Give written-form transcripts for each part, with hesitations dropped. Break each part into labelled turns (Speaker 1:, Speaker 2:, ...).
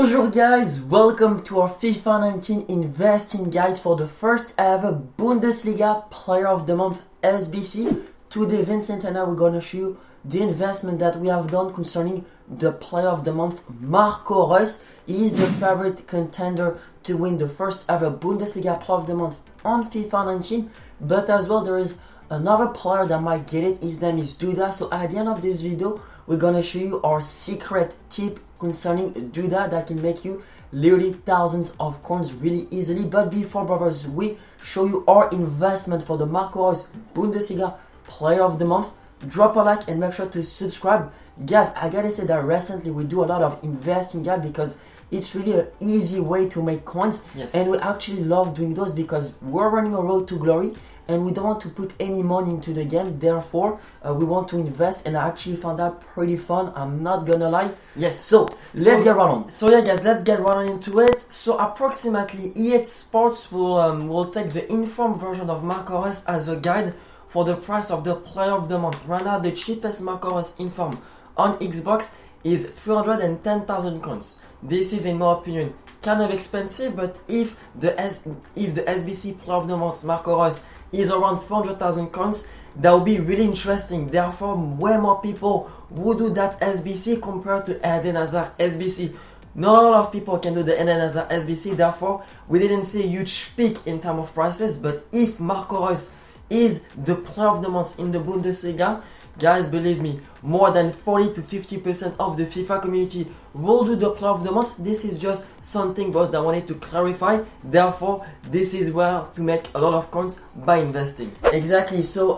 Speaker 1: Bonjour guys, welcome to our FIFA 19 investing guide for the first ever Bundesliga Player of the Month SBC. Today Vincent and I we're gonna show you the investment that we have done concerning the Player of the Month Marco Reus. He is the favorite contender to win the first ever Bundesliga Player of the Month on FIFA 19, but as well there is another player that might get it. His name is Duda. So at the end of this video we're gonna show you our secret tip concerning Duda that can make you literally thousands of coins really easily. But before, brothers, we show you our investment for the Marco Reus Bundesliga Player of the Month, drop a like and make sure to subscribe. Guys, I gotta say that recently we do a lot of investing guide because it's really an easy way to make coins.
Speaker 2: Yes.
Speaker 1: And we actually love doing those because we're running a road to glory and we don't want to put any money into the game. Therefore, we want to invest, and I actually found that pretty fun. I'm not gonna lie.
Speaker 2: Yes.
Speaker 1: So let's get right on.
Speaker 2: So yeah, guys, let's get right on into it. So approximately, EA Sports will take the informed version of Marco Reus as a guide for the price of the Player of the Month. Right now, the cheapest Marco Reus informed on Xbox is 310,000 coins. This is, in my opinion, kind of expensive, but if the SBC Player of the Month Marco Reus is around 400,000 coins, that would be really interesting. Therefore, way more people would do that SBC compared to Eden Hazard SBC. Not a lot of people can do the Eden Hazard SBC. Therefore, we didn't see a huge peak in terms of prices. But if Marco Reus is the Player of the Month in the Bundesliga, guys, believe me, more than 40 to 50% of the FIFA community will do the Player of the Month. This is just something, boss, that I wanted to clarify. Therefore, this is where to make a lot of coins by investing.
Speaker 1: Exactly. So,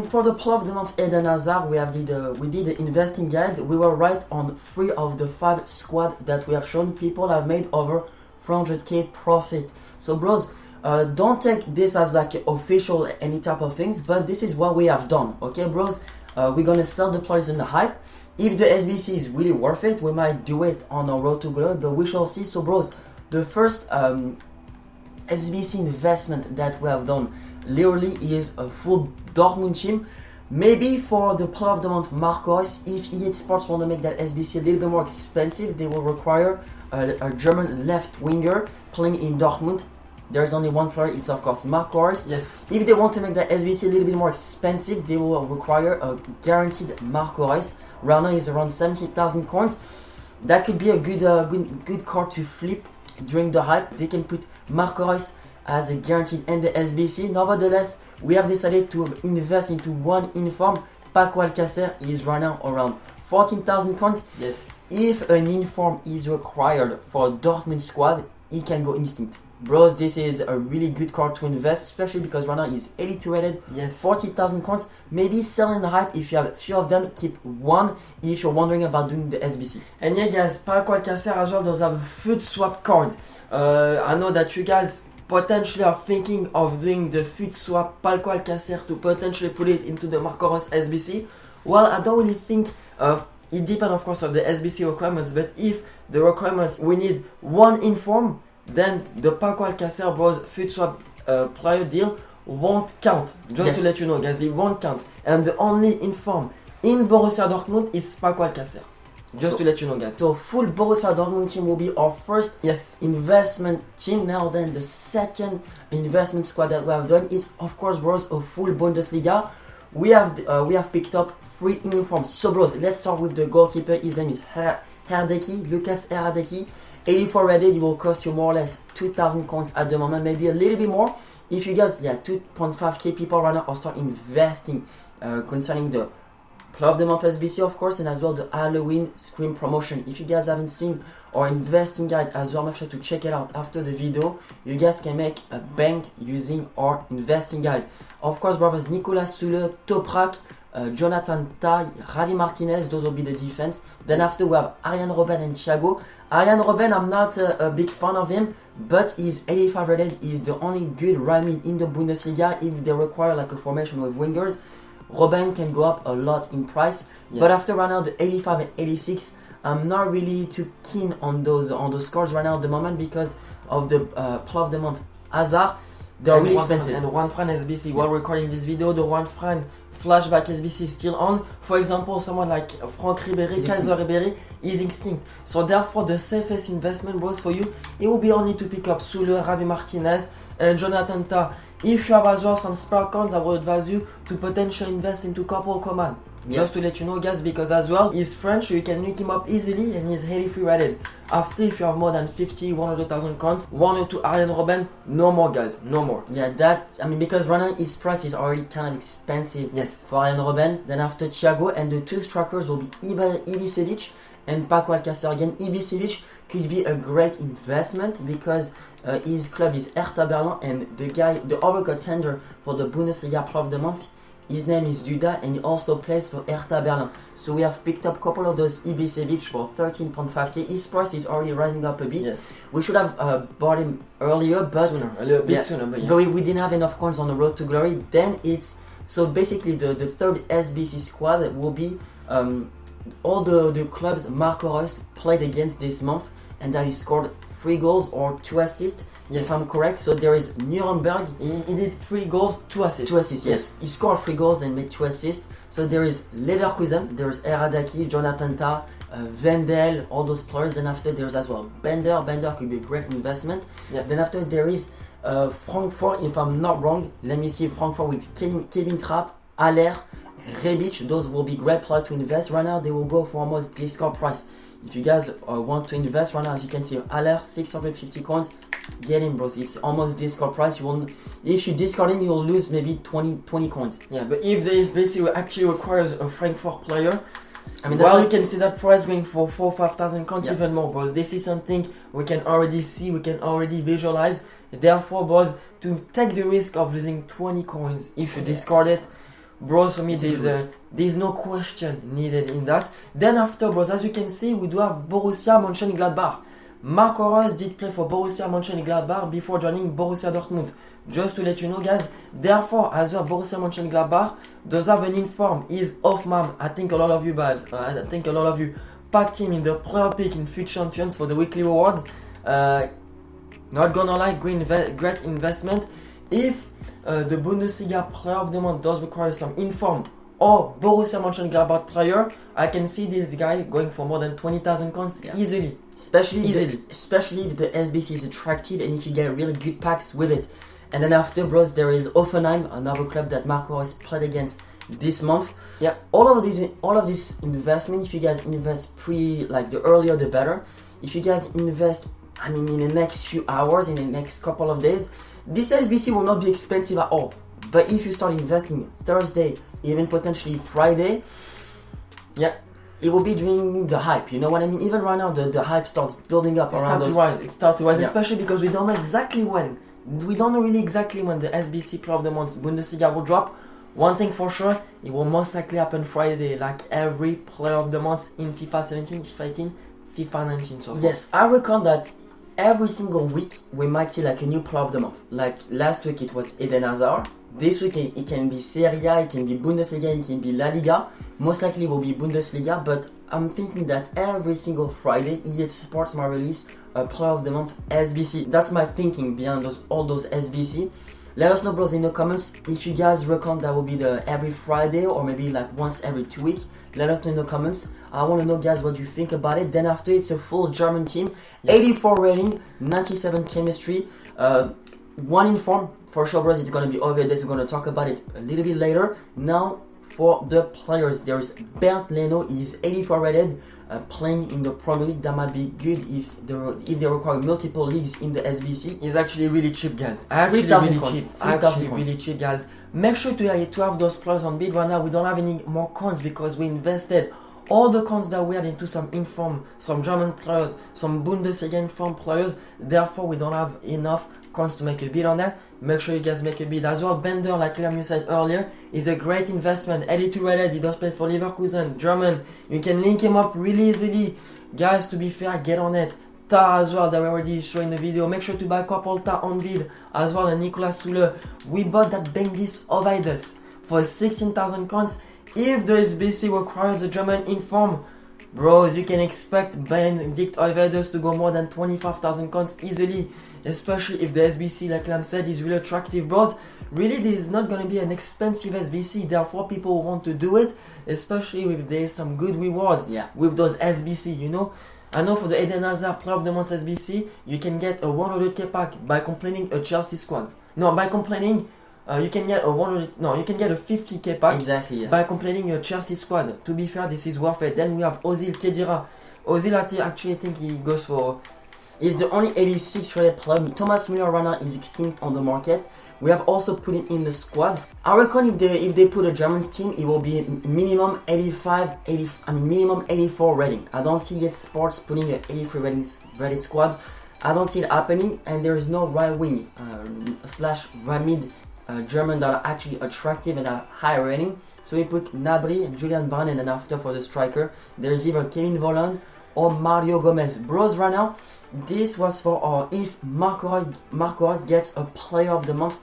Speaker 1: for the Player of the Month Eden Hazard, we did the investing guide. We were right on 3 of the 5 squad that we have shown. People have made over 400k profit. So, bros, don't take this as like official any type of things, but this is what we have done. Okay, bros. We're gonna sell the players in the hype. If the SBC is really worth it, we might do it on our road to glory, but we shall see. So, bros, the first SBC investment that we have done literally is a full Dortmund team. Maybe for the Player of the Month Marco Reus, if EA Sports want to make that SBC a little bit more expensive, they will require a German left winger playing in Dortmund. There's only one player, it's of course Marco Reus.
Speaker 2: Yes.
Speaker 1: If they want to make that SBC a little bit more expensive, they will require a guaranteed Marco Reus. Right now is around 70,000 coins. That could be a good card to flip during the hype. They can put Marco Reus as a guaranteed in the SBC. Nevertheless, we have decided to invest into one inform. Paco Alcacer is right now around 14,000 coins.
Speaker 2: Yes.
Speaker 1: If an inform is required for a Dortmund squad, he can go instinct. Bros, this is a really good card to invest, especially because right now he's 82 rated.
Speaker 2: Yes.
Speaker 1: 40,000 coins. Maybe selling the hype. If you have a few of them, keep one if you're wondering about doing the SBC.
Speaker 2: And yeah, guys, Paco Alcacer as well does have a FUT swap card. I know that you guys potentially are thinking of doing the FUT swap Paco Alcacer to potentially put it into the Marco Reus SBC. Well, I don't really think it depends, of course, on the SBC requirements, but if the requirements we need one inform, then the Paco Alcacer bros FUT swap player deal won't count. Just to let you know, guys, it won't count. And the only inform in Borussia Dortmund is Paco Alcacer. Just to let you know, guys.
Speaker 1: So full Borussia Dortmund team will be our first investment team. Now then, the second investment squad that we have done is, of course, bros, a full Bundesliga. We have picked up 3 uniforms. So, bros, let's start with the goalkeeper. His name is Herdecki, Lucas Herdecki. 84 rated, it will cost you more or less 2,000 coins at the moment, maybe a little bit more. If you guys, 2.5k people right now are start investing concerning the Player of the Month SBC, of course, and as well the Halloween Scream promotion. If you guys haven't seen our investing guide as well, make sure to check it out after the video. You guys can make a bank using our investing guide. Of course, brothers, Nicolas Sule, Toprak, Jonathan Tai, Javi Martinez, those will be the defense. Then after we have Arjen Robben and Thiago. Arjen Robben, I'm not a big fan of him, but he's 85 rated. He's the only good right mid in the Bundesliga. If they require like a formation with wingers, Robben can go up a lot in price. Yes. But after right now the 85 and 86, I'm not really too keen on those cards right now at the moment because of the Player of the Month Hazard. They're really expensive.
Speaker 2: And 1 franc SBC, while recording this video, the 1 franc flashback SBC is still on. For example, someone like Franck Ribéry, Kaiser Ribéry is extinct. So therefore, the safest investment, bros, for you, it will be only to pick up Sule, Ravi Martinez, and Jonathan Tah. If you have as well some spare coins, I would advise you to potentially invest into couple command. Just to let you know, guys, because as well, he's French, so you can link him up easily and he's 83 rated. After, if you have more than 50, 100,000 coins, 1 or 2 Arjen Robben, no more, guys, no more.
Speaker 1: Yeah, that, I mean, because right now his price is already kind of expensive for Arjen Robben. Then after Thiago, and the 2 strikers will be Ibisevic and Paco Alcacer. Again, Ibisevic could be a great investment because his club is Hertha Berlin, and the other contender for the Bundesliga Player of the Month, his name is Duda, and he also plays for Hertha Berlin. So we have picked up a couple of those Ibisevic for 13.5k. His price is already rising up a bit.
Speaker 2: Yes.
Speaker 1: We should have bought him earlier, but
Speaker 2: a little bit sooner.
Speaker 1: But we didn't have enough coins on the road to glory. Then it's so basically the third SBC squad will be all the clubs Marco Reus played against this month, and that he scored 3 goals or 2 assists. If I'm correct. So there is Nuremberg.
Speaker 2: He did 3 goals, 2 assists.
Speaker 1: 2 assists, yes. He scored 3 goals and made 2 assists. So there is Leverkusen, there is Eradaki, Jonathan Tah, Wendel, all those players. Then after there's as well Bender. Bender could be a great investment. Then after there is Frankfurt, if I'm not wrong. Let me see, Frankfurt with Kevin Trapp, Haller, Rebic. Those will be great players to invest. Right now they will go for almost discount price. If you guys want to invest right now, as you can see, Haller 650 coins. Get in, bros. It's almost discount price. If you discard him, you'll lose maybe 20 coins.
Speaker 2: Yeah, but if the SBC actually requires a Frankfurt player,
Speaker 1: I mean,
Speaker 2: you can see that price going for 4,000-5,000 coins, even more, bros. This is something we can already see, we can already visualize. Therefore, bros, to take the risk of losing 20 coins if you discard it, bros, for me there's no question needed in that. Then after, bros, as you can see, we do have Borussia Mönchengladbach. Marco Reus did play for Borussia Mönchengladbach before joining Borussia Dortmund. Just to let you know, guys. Therefore, as well, Borussia Mönchengladbach does have an inform. He's off, man. I think a lot of you guys, packed him in the player pick in FUT Champions for the weekly rewards. Not gonna lie, great investment. If the Bundesliga Player of the Month does require some inform or Borussia Mönchengladbach player, I can see this guy going for more than 20,000 coins easily.
Speaker 1: Especially if the SBC is attractive and if you get really good packs with it. And then after, bros, there is Offenheim, another club that Marco has played against this month. Yeah, all of this investment, if you guys invest the earlier the better. If you guys invest, I mean, in the next few hours, in the next couple of days, this SBC will not be expensive at all. But if you start investing Thursday, even potentially Friday, it will be during the hype, you know what I mean? Even right now, the hype starts building up around us.
Speaker 2: It starts to rise, especially because we don't know exactly when. We don't know really exactly when the SBC Player of the Month Bundesliga will drop. One thing for sure, it will most likely happen Friday, like every Player of the Month in FIFA 17, FIFA 18, FIFA 19 so far.
Speaker 1: Yes, I reckon that every single week we might see like a new Player of the Month. Like last week it was Eden Hazard. This week it can be Serie A, it can be Bundesliga, it can be La Liga. Most likely it will be Bundesliga, but I'm thinking that every single Friday EA Sports might release a Player of the Month SBC. That's my thinking behind all those SBC. Let us know, bros, in the comments if you guys reckon that will be the every Friday or maybe like once every 2 weeks. Let us know in the comments. I want to know, guys, what you think about it. Then after, it's a full German team, 84 rating, 97 chemistry, 1 inform. For sure, bros, it's going to be over this. We're going to talk about it a little bit later. Now, for the players, there's Bernd Leno. He's 84 rated, playing in the Premier League. That might be good if they require multiple leagues in the SBC.
Speaker 2: He's actually really cheap, guys. Really cheap, guys. Make sure to have those players on bid. Right now, we don't have any more coins because we invested all the coins that we had into some inform, some German players, some Bundesliga inform players. Therefore, we don't have enough coins to make a bid on that. Make sure you guys make a bid as well. Bender, like Liam said earlier, is a great investment. 82 rated, he does play for Leverkusen, German. You can link him up really easily. Guys, to be fair, get on it. Tah as well, that we already showing the video. Make sure to buy a couple Tah on bid as well. And Nicolas Sule, we bought that Bengis Ovides for 16,000 coins. If the SBC requires a German inform, Bros, you can expect Benedict Oivedes to go more than 25,000 coins easily, especially if the SBC, like Lam said, is really attractive, bros. Really, this is not gonna be an expensive SBC, therefore people want to do it, especially if there's some good rewards with those SBC, you know. I know for the Eden Hazard Player of the Month SBC, you can get a 100k pack by completing a Chelsea squad. No, by completing, you can get a 50k pack.
Speaker 1: Exactly, yeah.
Speaker 2: By completing your Chelsea squad. To be fair, this is worth it. Then we have Ozil Kedira. Ozil, I think he goes for...
Speaker 1: He's the only 86 rated player. Thomas Müller right now is extinct on the market. We have also put him in the squad. I reckon if they put a German team, it will be minimum 84 rating. I don't see yet Sports putting an 83 rated squad. I don't see it happening, and there is no right wing / right mid German that are actually attractive and have high rating. So we put Gnabry and Julian Brand, and then after for the striker, there's either Kevin Volland or Mario Gomez. Bros, right now, this was for if Marco Reus gets a Player of the Month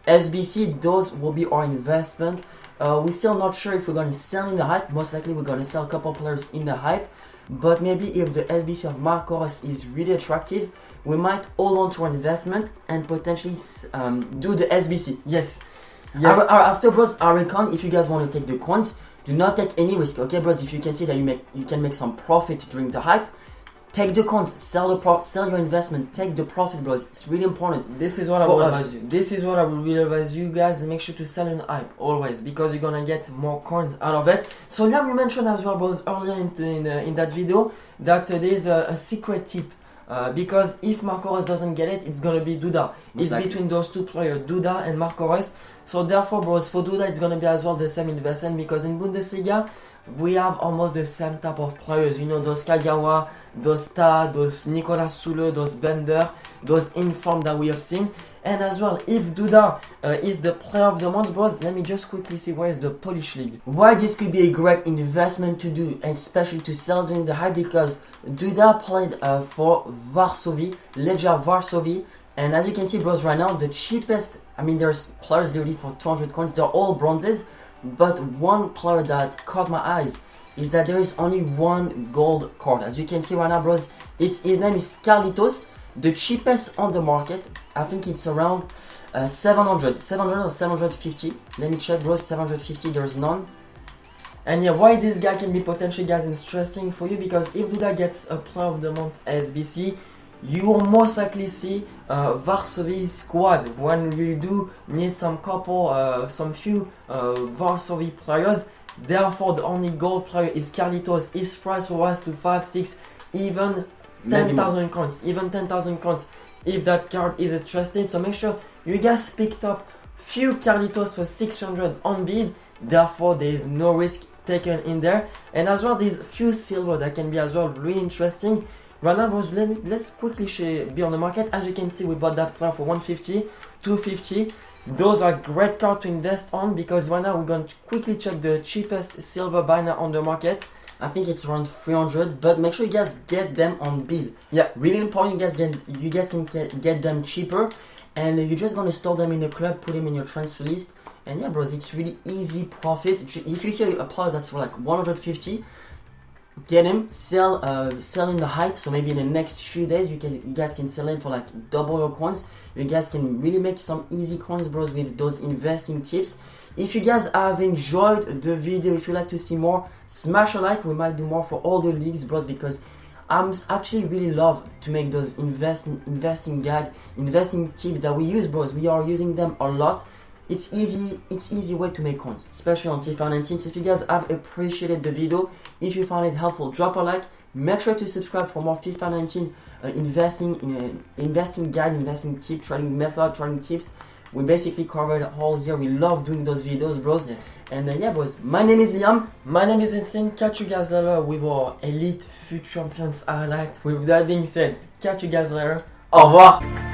Speaker 1: SBC, those will be our investment. We're still not sure if we're going to sell in the hype. Most likely we're going to sell a couple players in the hype. But maybe if the SBC of Marco Reus is really attractive, we might hold on to our investment and potentially do the SBC. Yes. After, bros, I reckon if you guys want to take the coins, do not take any risk. Okay, bros, if you can see that you can make some profit during the hype, take the coins, sell your investment, take the profit, bros. It's really important.
Speaker 2: This is what I will advise you. This is what I will really advise you guys. Make sure to sell in hype always, because you're gonna get more coins out of it. So Liam, you mentioned as well, bros, earlier in that video that there is a secret tip. Because if Marco Reus doesn't get it, it's gonna be Duda. It's between those two players, Duda and Marco Reus. So therefore, bros, for Duda, it's gonna be as well the same investment, because in Bundesliga, we have almost the same type of players. You know, those Kagawa, those Ta, those Nicolas Sule, those Bender, those Inform that we have seen. And as well, if Duda is the Player of the Month, bros, let me just quickly see where is the Polish League.
Speaker 1: Why this could be a great investment to do, especially to sell during the hype, because Duda played for Varsovie, Legia Varsovie, and as you can see, bros, right now the cheapest, I mean, there's players literally for 200 coins, they're all bronzes, but one player that caught my eyes is that there is only one gold card. As you can see right now, bros, his name is Carlitos, the cheapest on the market. I think it's around 700 or 750. Let me check, bros. 750, there's none. And yeah, why this guy can be potentially, guys, interesting for you, because if Duda gets a Player of the Month SBC, you will most likely see Varsovie squad when we do need some few Varsovie players. Therefore, the only gold player is Carlitos. His price will rise to 5, 6, even 10,000 coins. Even 10,000 coins if that card is interested. So make sure you guys picked up few Carlitos for 600 on bid. Therefore, there is no risk taken in there. And as well, there's few silver that can be as well really interesting. Right now, bros, let's quickly be on the market. As you can see, we bought that player for 150, 250. Those are great cards to invest on, because right now we're going to quickly check the cheapest silver buy now on the market. I think it's around 300, but make sure you guys get them on bid. Yeah, really important. You guys can get them cheaper, and you're just gonna store them in the club, put them in your transfer list, and yeah, bros, it's really easy profit. If you see a player that's for like 150, get him, sell in the hype. So maybe in the next few days, you guys can sell him for like double your coins. You guys can really make some easy coins, bros, with those investing tips. If you guys have enjoyed the video, if you like to see more, smash a like. We might do more for all the leagues, bros, because I'm actually really love to make those investing guide, investing tips that we use, bros. We are using them a lot. It's easy way to make coins, especially on FIFA 19. So if you guys have appreciated the video, if you found it helpful, drop a like. Make sure to subscribe for more FIFA 19 investing guide, investing tip, trading method, trading tips. We basically covered all here. We love doing those videos, bros. Yes.
Speaker 2: And yeah, bros. My name is Liam. My name is Vincent. Catch you guys later with our Elite FUT Champions highlight. With that being said, catch you guys later.
Speaker 1: Au revoir.